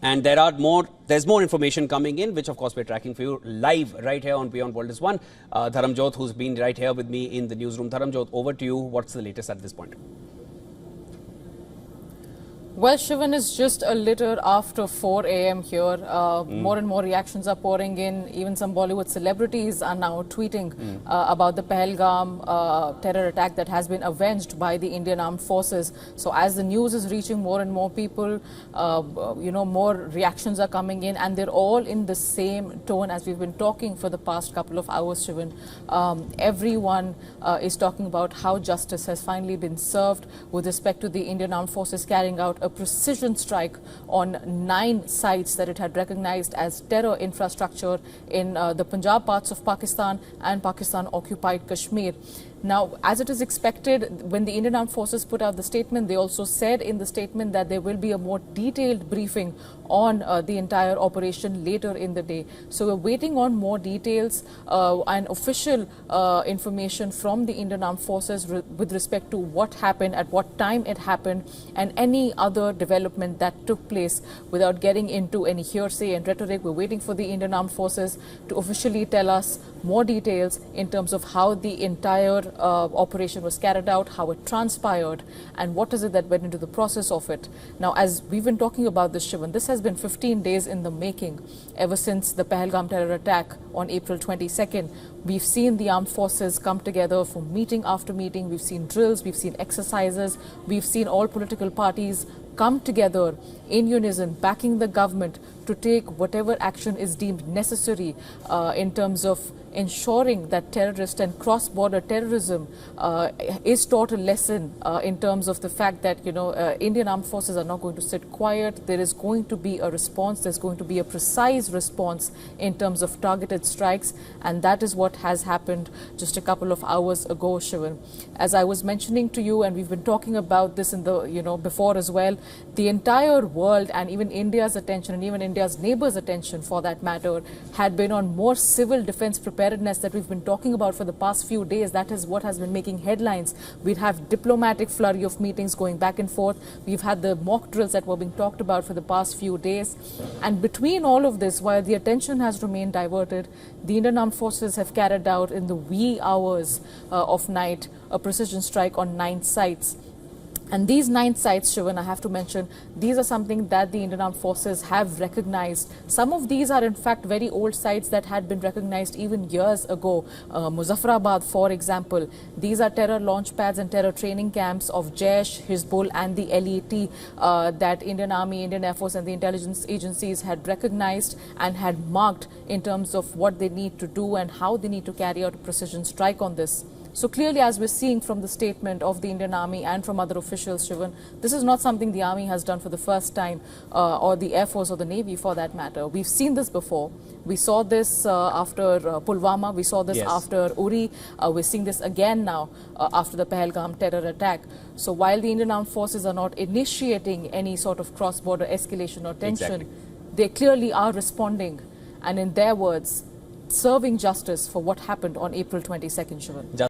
And there's more information coming in, which of course we're tracking for you live right here on WION World is One. Dharamjot, who's been right here with me in the newsroom. Dharamjot, over to you. What's the latest at this point? Well, Shivan, is just a little after 4 a.m. here. More and more reactions are pouring in. Even some Bollywood celebrities are now tweeting about the Pahalgam terror attack that has been avenged by the Indian Armed Forces. So as the news is reaching more and more people, more reactions are coming in, and they're all in the same tone as we've been talking for the past couple of hours, Shivan. Everyone is talking about how justice has finally been served with respect to the Indian Armed Forces carrying out a precision strike on 9 sites that it had recognized as terror infrastructure in the Punjab parts of Pakistan and Pakistan-occupied Kashmir. Now, as it is expected, when the Indian Armed Forces put out the statement, they also said in the statement that there will be a more detailed briefing on the entire operation later in the day. So we're waiting on more details and official information from the Indian Armed Forces with respect to what happened, at what time it happened, and any other development that took place. Without getting into any hearsay and rhetoric, we're waiting for the Indian Armed Forces to officially tell us more details in terms of how the entire operation was carried out, how it transpired, and what is it that went into the process of it. Now, as we've been talking about this, Shivan, this has been 15 days in the making. Ever since the Pahalgam terror attack on April 22nd, we've seen the armed forces come together for meeting after meeting. We've seen drills, we've seen exercises, we've seen all political parties come together in unison, backing the government to take whatever action is deemed necessary in terms of ensuring that terrorist and cross-border terrorism is taught a lesson in terms of the fact that, Indian armed forces are not going to sit quiet. There is going to be a response. There's going to be a precise response in terms of targeted strikes. And that is what has happened just a couple of hours ago, Shivan. As I was mentioning to you, and we've been talking about this in the, before as well, the entire world and even India's attention and even India's neighbors' attention for that matter had been on more civil defense preparedness that we've been talking about for the past few days. That is what has been making headlines. We'd have diplomatic flurry of meetings going back and forth. We've had the mock drills that were being talked about for the past few days. And between all of this, while the attention has remained diverted, the Indian Armed Forces have carried out in the wee hours of night a precision strike on 9 sites. And these 9 sites, Shivan, I have to mention, these are something that the Indian Armed Forces have recognized. Some of these are in fact very old sites that had been recognized even years ago. Muzaffarabad, for example. These are terror launchpads and terror training camps of Jaish, Hizbul and the LET that Indian Army, Indian Air Force and the intelligence agencies had recognized and had marked in terms of what they need to do and how they need to carry out a precision strike on this. So clearly, as we're seeing from the statement of the Indian Army and from other officials, Shivan, this is not something the Army has done for the first time, or the Air Force or the Navy for that matter. We've seen this before. We saw this after Pulwama. We saw this after Uri. We're seeing this again now after the Pahalgam terror attack. So while the Indian Armed Forces are not initiating any sort of cross-border escalation or tension, they clearly are responding and, in their words, serving justice for what happened on April 22nd, Shivan.